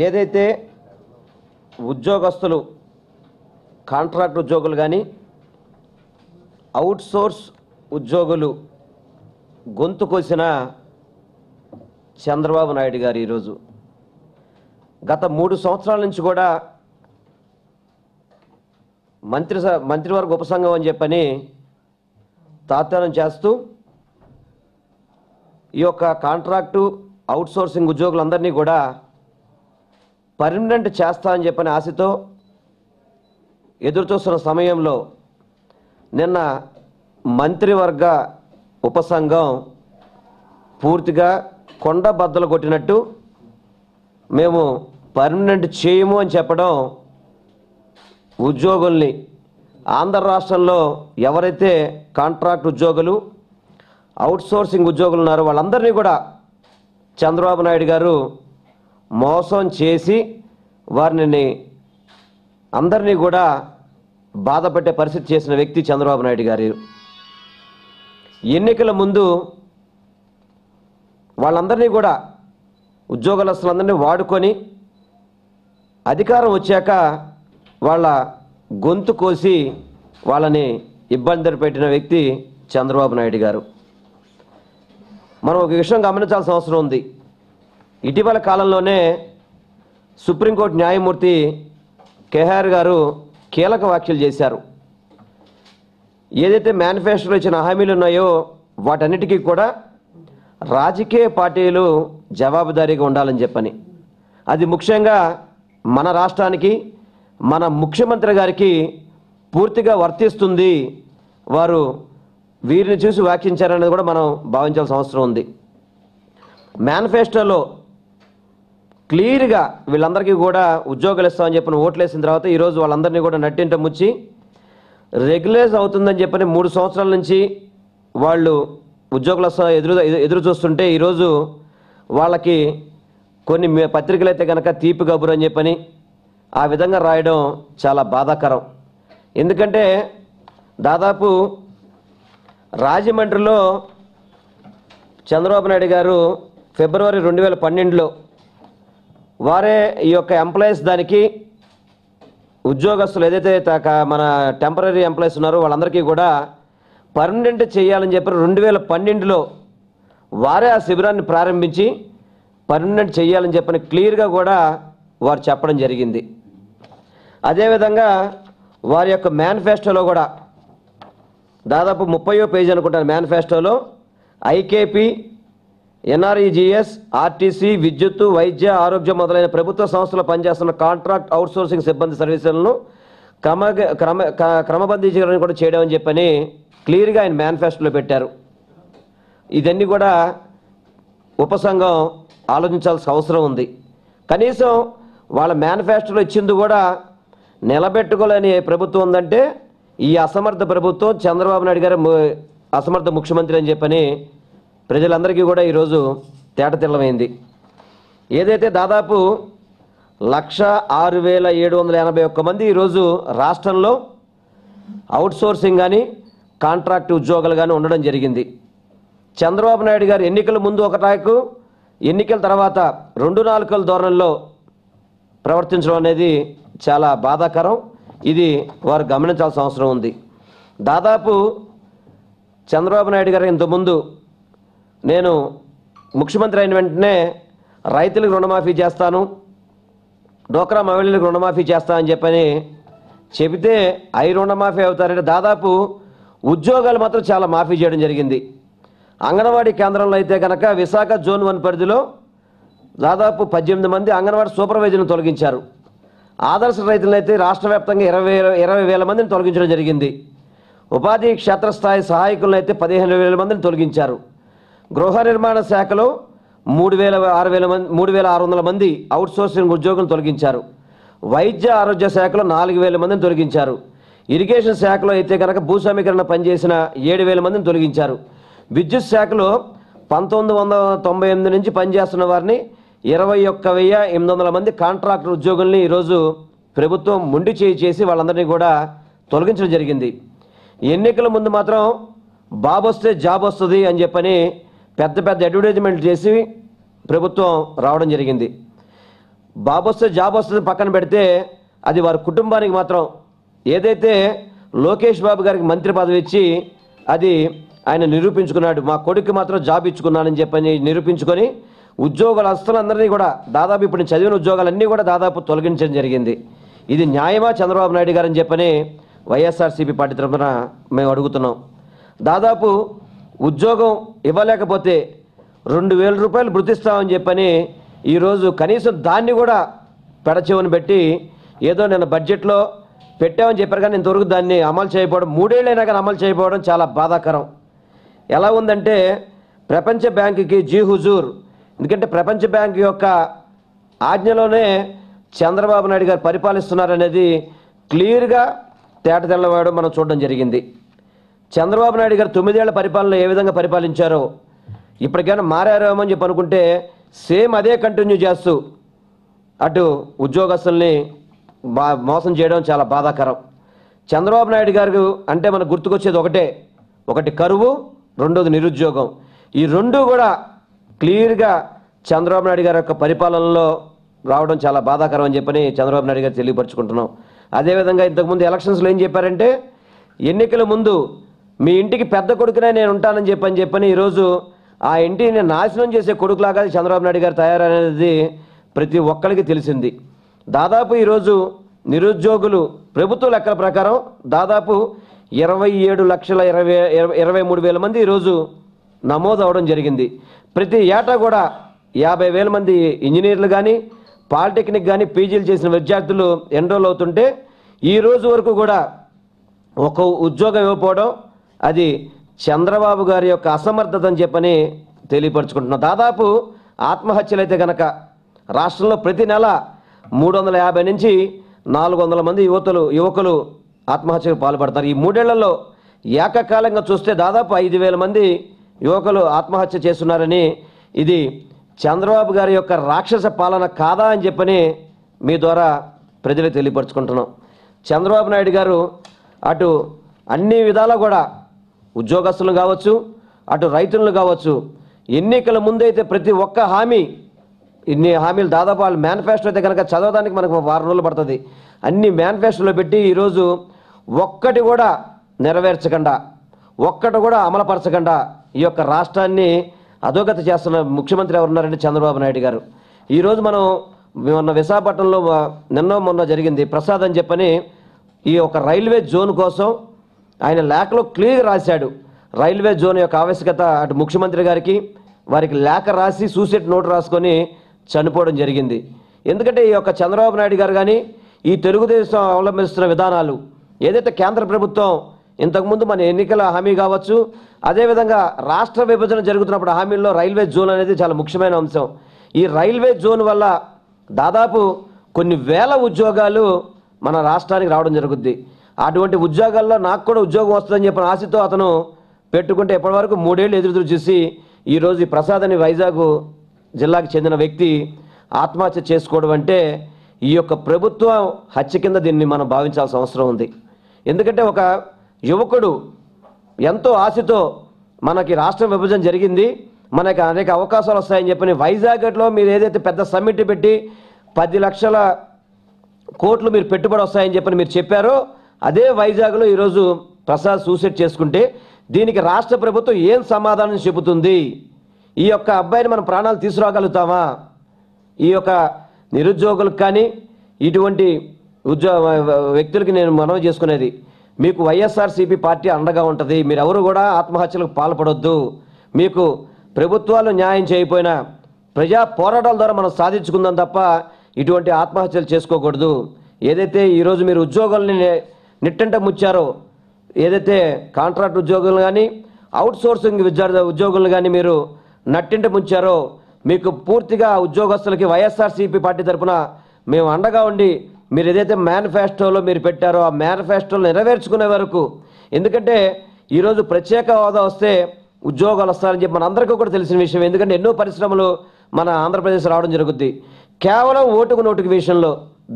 ఏదైతే ఉద్యోగస్తులు కాంట్రాక్ట్ ఉద్యోగులు కానీ అవుట్సోర్స్ ఉద్యోగులు గొంతు కోసిన చంద్రబాబు నాయుడు గారు ఈరోజు గత 3 సంవత్సరాల నుంచి కూడా మంత్రివర్గ ఉపసంఘం అని చెప్పని తాత్సారం చేస్తూ ఈ యొక్క కాంట్రాక్టు అవుట్సోర్సింగ్ ఉద్యోగులందరినీ కూడా పర్మనెంట్ చేస్తా అని చెప్పని ఆశతో ఎదురుచూస్తున్న సమయంలో నిన్న మంత్రివర్గ ఉపసంఘం పూర్తిగా కొండ బద్దలు కొట్టినట్టు మేము పర్మనెంట్ చేయము అని చెప్పడం ఉద్యోగుల్ని ఆంధ్ర రాష్ట్రంలో ఎవరైతే కాంట్రాక్ట్ ఉద్యోగులు అవుట్సోర్సింగ్ ఉద్యోగులు ఉన్నారో వాళ్ళందరినీ కూడా చంద్రబాబు నాయుడు గారు మోసం చేసి వారిని అందరినీ కూడా బాధపెట్టే పరిస్థితి చేసిన వ్యక్తి చంద్రబాబు నాయుడు గారు. ఎన్నికల ముందు వాళ్ళందరినీ కూడా ఉద్యోగస్తులందరినీ వాడుకొని అధికారం వచ్చాక వాళ్ళ గొంతు కోసి వాళ్ళని ఇబ్బంది పెట్టిన వ్యక్తి చంద్రబాబు నాయుడు గారు. మనం ఒక విషయం గమనించాల్సిన అవసరం ఉంది. ఇటీవల కాలంలోనే సుప్రీంకోర్టు న్యాయమూర్తి కేఆర్ గారు కీలక వ్యాఖ్యలు చేశారు. ఏదైతే మేనిఫెస్టోలో ఇచ్చిన హామీలు ఉన్నాయో వాటన్నిటికీ కూడా రాజకీయ పార్టీలు జవాబుదారీగా ఉండాలని చెప్పని, అది ముఖ్యంగా మన రాష్ట్రానికి మన ముఖ్యమంత్రి గారికి పూర్తిగా వర్తిస్తుంది. వారు వీరిని చూసి వ్యాఖ్యించారనేది కూడా మనం భావించాల్సిన అవసరం ఉంది. మేనిఫెస్టోలో క్లియర్గా వీళ్ళందరికీ కూడా ఉద్యోగాలు ఇస్తామని చెప్పిన ఓట్లు వేసిన తర్వాత ఈరోజు వాళ్ళందరినీ కూడా నట్టింట ముచ్చి రెగ్యులైజ్ అవుతుందని చెప్పని 3 సంవత్సరాల నుంచి వాళ్ళు ఉద్యోగుల ఎదురు చూస్తుంటే ఈరోజు వాళ్ళకి కొన్ని పత్రికలు అయితే కనుక తీపి కబురు అని చెప్పని ఆ విధంగా రాయడం చాలా బాధాకరం. ఎందుకంటే దాదాపు రాజమండ్రిలో చంద్రబాబు నాయుడు గారు ఫిబ్రవరి 2012లో వారే ఈ యొక్క ఎంప్లాయీస్ దానికి ఉద్యోగస్తులు ఏదైతే మన టెంపరీ ఎంప్లాయీస్ ఉన్నారో వాళ్ళందరికీ కూడా పర్మనెంట్ చేయాలని చెప్పి 2012లో వారే ఆ శిబిరాన్ని ప్రారంభించి పర్మనెంట్ చేయాలని చెప్పని క్లియర్గా కూడా వారు చెప్పడం జరిగింది. అదేవిధంగా వారి యొక్క మేనిఫెస్టోలో కూడా దాదాపు 30వ పేజీ అనుకుంటాను. మేనిఫెస్టోలో ఐకేపీ, ఎన్ఆర్ఈజీఎస్, ఆర్టీసీ, విద్యుత్తు, వైద్య, ఆరోగ్యం మొదలైన ప్రభుత్వ సంస్థలు పనిచేస్తున్న కాంట్రాక్ట్ అవుట్సోర్సింగ్ సిబ్బంది సర్వీసులను క్రమబద్ధీకరణ కూడా చేయడం అని చెప్పని క్లియర్గా ఆయన మేనిఫెస్టోలో పెట్టారు. ఇదన్నీ కూడా ఉపసంఘం ఆలోచించాల్సిన అవసరం ఉంది. కనీసం వాళ్ళ మేనిఫెస్టోలో ఇచ్చింది కూడా నిలబెట్టుకోలేని ప్రభుత్వం ఉందంటే ఈ అసమర్థ ప్రభుత్వం, చంద్రబాబు నాయుడు గారు అసమర్థ ముఖ్యమంత్రి అని చెప్పని ప్రజలందరికీ కూడా ఈరోజు తేటతెల్లమైంది. ఏదైతే దాదాపు 1,06,781 మంది ఈరోజు రాష్ట్రంలో అవుట్సోర్సింగ్ కానీ కాంట్రాక్ట్ ఉద్యోగాలు కానీ ఉండడం జరిగింది. చంద్రబాబు నాయుడు గారు ఎన్నికల ముందు ఒక టాకు, ఎన్నికల తర్వాత 2 నాలుకల ధోరణిలో ప్రవర్తించడం అనేది చాలా బాధాకరం. ఇది వారు గమనించాల్సిన అవసరం ఉంది. దాదాపు చంద్రబాబు నాయుడు గారు ఇంతకుముందు నేను ముఖ్యమంత్రి అయిన వెంటనే రైతులకు రుణమాఫీ చేస్తాను, డోక్రా మహిళలకు రుణమాఫీ చేస్తానని చెప్పని చెబితే అవి రుణమాఫీ అవుతారంటే దాదాపు ఉద్యోగాలు మాత్రం చాలా మాఫీ చేయడం జరిగింది. అంగన్వాడీ కేంద్రంలో అయితే కనుక విశాఖ జోన్ 1 పరిధిలో దాదాపు 18 మంది అంగన్వాడీ సూపర్వైజర్లను తొలగించారు. ఆదర్శ రైతులను అయితే రాష్ట్ర వ్యాప్తంగా 20,000 మందిని తొలగించడం జరిగింది. ఉపాధి క్షేత్రస్థాయి సహాయకులను అయితే 15,000 మందిని తొలగించారు. గృహ నిర్మాణ శాఖలో 3,600 మంది అవుట్సోర్సింగ్ ఉద్యోగులను తొలగించారు. వైద్య ఆరోగ్య శాఖలో 4,000 మందిని తొలగించారు. ఇరిగేషన్ శాఖలో అయితే కనుక భూ సమీకరణ పనిచేసిన 7,000 మందిని తొలగించారు. విద్యుత్ శాఖలో 1998 నుంచి పనిచేస్తున్న వారిని 21,800 మంది కాంట్రాక్టర్ ఉద్యోగుల్ని ఈరోజు ప్రభుత్వం మొండి చేసి వాళ్ళందరినీ కూడా తొలగించడం జరిగింది. ఎన్నికల ముందు మాత్రం బాబు వస్తే జాబ్ వస్తుంది అని చెప్పని పెద్ద పెద్ద అడ్వర్టైజ్మెంట్ చేసి ప్రభుత్వం రావడం జరిగింది. బాబు వస్తే జాబ్ వస్తుంది పక్కన పెడితే అది వారి కుటుంబానికి మాత్రం ఏదైతే లోకేష్ బాబు గారికి మంత్రి పదవి ఇచ్చి అది ఆయన నిరూపించుకున్నాడు, మా కొడుకు మాత్రం జాబ్ ఇచ్చుకున్నానని చెప్పని నిరూపించుకొని ఉద్యోగులందరినీ కూడా దాదాపు ఇప్పుడు చదివిన ఉద్యోగాలన్నీ కూడా దాదాపు తొలగించడం జరిగింది. ఇది న్యాయమా చంద్రబాబు నాయుడు గారు అని చెప్పని వైఎస్ఆర్సీపీ పార్టీ తరఫున మేము అడుగుతున్నాం. దాదాపు ఉద్యోగం ఇవ్వలేకపోతే 2,000 రూపాయలు భృతిస్తామని చెప్పని ఈరోజు కనీసం దాన్ని కూడా పెడచెవిని పెట్టి ఏదో నేను బడ్జెట్లో పెట్టామని చెప్పారు కానీ ఇంతవరకు దాన్ని అమలు చేయకపోవడం, 3 ఏళ్ళైనా కానీ అమలు చేయకపోవడం చాలా బాధాకరం. ఎలా ఉందంటే ప్రపంచ బ్యాంకుకి జీ హుజూర్, ఎందుకంటే ప్రపంచ బ్యాంకు యొక్క ఆజ్ఞలోనే చంద్రబాబు నాయుడు గారు పరిపాలిస్తున్నారనేది క్లియర్గా తేటతెల్లవాడు మనం చూడడం జరిగింది. చంద్రబాబు నాయుడు గారు 9 ఏళ్ల పరిపాలన ఏ విధంగా పరిపాలించారో ఇప్పటికైనా మారారేమో అని చెప్పి అనుకుంటే సేమ్ అదే కంటిన్యూ చేస్తూ అటు ఉద్యోగస్తుల్ని మోసం చేయడం చాలా బాధాకరం. చంద్రబాబు నాయుడు గారు అంటే మనకు గుర్తుకొచ్చేది ఒకటి కరువు, రెండోది నిరుద్యోగం. ఈ రెండు కూడా క్లియర్గా చంద్రబాబు నాయుడు గారి యొక్క పరిపాలనలో రావడం చాలా బాధాకరం అని చెప్పని చంద్రబాబు నాయుడు గారు తెలియపరుచుకుంటున్నాం. అదేవిధంగా ఇంతకుముందు ఎలక్షన్స్లో ఏం చెప్పారంటే ఎన్నికల ముందు మీ ఇంటికి పెద్ద కొడుకునే నేను ఉంటానని చెప్పని ఈరోజు ఆ ఇంటిని నాశనం చేసే కొడుకులాగా చంద్రబాబు నాయుడు గారు తయారనేది ప్రతి ఒక్కరికి తెలిసింది. దాదాపు ఈరోజు నిరుద్యోగులు ప్రభుత్వ లెక్కల ప్రకారం దాదాపు 27,23,000 మంది ఈరోజు నమోదు అవడం జరిగింది. ప్రతి ఏటా కూడా 50,000 మంది ఇంజనీర్లు కానీ పాలిటెక్నిక్ కానీ పీజీలు చేసిన విద్యార్థులు ఎన్రోల్ అవుతుంటే ఈ రోజు వరకు కూడా ఒక ఉద్యోగం ఇవ్వకపోవడం అది చంద్రబాబు గారి యొక్క అసమర్థత అని చెప్పని తెలియపరుచుకుంటున్నాం. దాదాపు ఆత్మహత్యలు అయితే కనుక రాష్ట్రంలో ప్రతి నెల 350 నుంచి 400 మంది యువకులు ఆత్మహత్యకు పాల్పడతారు. ఈ 3 ఏళ్లలో ఏకకాలంగా చూస్తే దాదాపు 5,000 మంది యువకులు ఆత్మహత్య చేస్తున్నారని, ఇది చంద్రబాబు గారి యొక్క రాక్షస పాలన కాదా అని చెప్పని మీ ద్వారా ప్రజలకు తెలియపరుచుకుంటున్నాం. చంద్రబాబు నాయుడు గారు అటు అన్ని విధాలా కూడా ఉద్యోగస్తులు కావచ్చు, అటు రైతులను కావచ్చు, ఎన్నికల ముందైతే ప్రతి ఒక్క హామీ, ఇన్ని హామీలు దాదాపు వాళ్ళు మేనిఫెస్టో అయితే కనుక చదవడానికి మనకు 6 రోజులు పడుతుంది. అన్ని మేనిఫెస్టోలో పెట్టి ఈరోజు ఒక్కటి కూడా నెరవేర్చకుండా, ఒక్కటి కూడా అమలుపరచకుండా ఈ యొక్క రాష్ట్రాన్ని అధోగతి చేస్తున్న ముఖ్యమంత్రి ఎవరున్నారంటే చంద్రబాబు నాయుడు గారు. ఈరోజు మనం మొన్న విశాఖపట్నంలో మొన్న జరిగింది ప్రసాద్ అని చెప్పని ఈ యొక్క రైల్వే జోన్ కోసం ఆయన లేఖలో క్లియర్గా రాశాడు. రైల్వే జోన్ యొక్క ఆవశ్యకత అటు ముఖ్యమంత్రి గారికి వారికి లేఖ రాసి సూసైడ్ నోట్ రాసుకొని చనిపోవడం జరిగింది. ఎందుకంటే ఈ యొక్క చంద్రబాబు నాయుడు గారు కానీ ఈ తెలుగుదేశం అవలంబిస్తున్న విధానాలు ఏదైతే కేంద్ర ప్రభుత్వం ఇంతకుముందు మన ఎన్నికల హామీ కావచ్చు, అదేవిధంగా రాష్ట్ర విభజన జరుగుతున్నప్పుడు హామీల్లో రైల్వే జోన్ అనేది చాలా ముఖ్యమైన అంశం. ఈ రైల్వే జోన్ వల్ల దాదాపు కొన్ని వేల ఉద్యోగాలు మన రాష్ట్రానికి రావడం జరుగుద్ది. అటువంటి ఉద్యోగాల్లో నాకు కూడా ఉద్యోగం వస్తుందని చెప్పిన ఆశతో అతను పెట్టుకుంటే ఇప్పటివరకు 3 ఏళ్ళు ఎదురు చూసి ఈరోజు ఈ ప్రసాద్ అని వైజాగ్ జిల్లాకు చెందిన వ్యక్తి ఆత్మహత్య చేసుకోవడం అంటే ఈ యొక్క ప్రభుత్వం హత్య కింద దీన్ని మనం భావించాల్సిన అవసరం ఉంది. ఎందుకంటే ఒక యువకుడు ఎంతో ఆశతో మనకి రాష్ట్ర విభజన జరిగింది, మనకి అనేక అవకాశాలు వస్తాయని చెప్పని వైజాగ్లో మీరు ఏదైతే పెద్ద సమ్మిట్ పెట్టి 10 లక్షల కోట్లు మీరు పెట్టుబడి వస్తాయని చెప్పని మీరు చెప్పారో అదే వైజాగ్లో ఈరోజు ప్రసాద్ సూసైడ్ చేసుకుంటే దీనికి రాష్ట్ర ప్రభుత్వం ఏం సమాధానం చెబుతుంది? ఈ యొక్క అబ్బాయిని మనం ప్రాణాలు తీసుకురాగలుగుతామా? ఈ యొక్క నిరుద్యోగులకు కానీ ఇటువంటి వ్యక్తులకి నేను మనవి చేసుకునేది, మీకు వైఎస్ఆర్సీపీ పార్టీ అండగా ఉంటుంది. మీరు ఎవరు కూడా ఆత్మహత్యలకు పాల్పడొద్దు. మీకు ప్రభుత్వాలు న్యాయం చేయకపోయినా ప్రజా పోరాటాల ద్వారా మనం సాధించుకుందాం తప్ప ఇటువంటి ఆత్మహత్యలు చేసుకోకూడదు. ఏదైతే ఈరోజు మీరు ఉద్యోగుల్ని నిట్టంట ముచ్చారో, ఏదైతే కాంట్రాక్ట్ ఉద్యోగులు కానీ అవుట్సోర్సింగ్ ఉద్యోగులను కానీ మీరు నట్టింట ముంచారో మీకు పూర్తిగా ఉద్యోగస్తులకి వైఎస్ఆర్సీపీ పార్టీ తరఫున మేము అండగా ఉండి మీరు ఏదైతే మేనిఫెస్టోలో మీరు పెట్టారో ఆ మేనిఫెస్టోలో నెరవేర్చుకునే వరకు, ఎందుకంటే ఈరోజు ప్రత్యేక హోదా వస్తే ఉద్యోగాలు వస్తారని చెప్పి మన అందరికీ కూడా తెలిసిన విషయం. ఎందుకంటే ఎన్నో పరిశ్రమలు మన ఆంధ్రప్రదేశ్ రావడం జరుగుద్ది. కేవలం ఓటుకు నోటుకు విషయంలో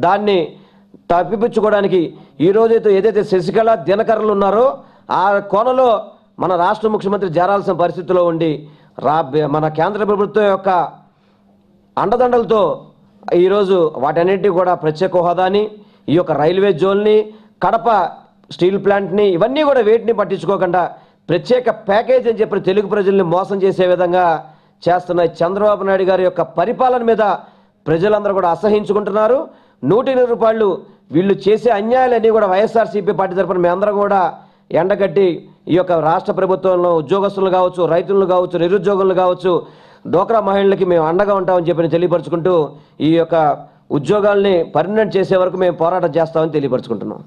దాన్ని తప్పిపుచ్చుకోవడానికి ఈరోజైతే ఏదైతే శశికళ దినకరలు ఉన్నారో ఆ కోణలో మన రాష్ట్ర ముఖ్యమంత్రి చేరాల్సిన పరిస్థితిలో ఉండి మన కేంద్ర ప్రభుత్వం యొక్క అండదండలతో ఈరోజు వాటన్నిటి కూడా ప్రత్యేక హోదాని, ఈ యొక్క రైల్వే జోన్ని, కడప స్టీల్ ప్లాంట్ని, ఇవన్నీ కూడా వేటిని పట్టించుకోకుండా ప్రత్యేక ప్యాకేజ్ అని చెప్పి తెలుగు ప్రజల్ని మోసం చేసే విధంగా చేస్తున్న చంద్రబాబు నాయుడు గారి యొక్క పరిపాలన మీద ప్రజలందరూ కూడా అసహించుకుంటున్నారు. 100 రూపాయలు వీళ్ళు చేసే అన్యాయాలన్నీ కూడా వైఎస్ఆర్సీపీ పార్టీ తరఫున మేమందరం కూడా ఎండగట్టి ఈ యొక్క రాష్ట్ర ప్రభుత్వంలో ఉద్యోగస్తులు కావచ్చు, రైతులు కావచ్చు, నిరుద్యోగులు కావచ్చు, డోక్రా మహిళలకి మేము అండగా ఉంటామని చెప్పి తెలియపరుచుకుంటూ ఈ యొక్క ఉద్యోగాల్ని పర్మనెంట్ చేసే వరకు మేము పోరాటం చేస్తామని తెలియపరుచుకుంటున్నాం.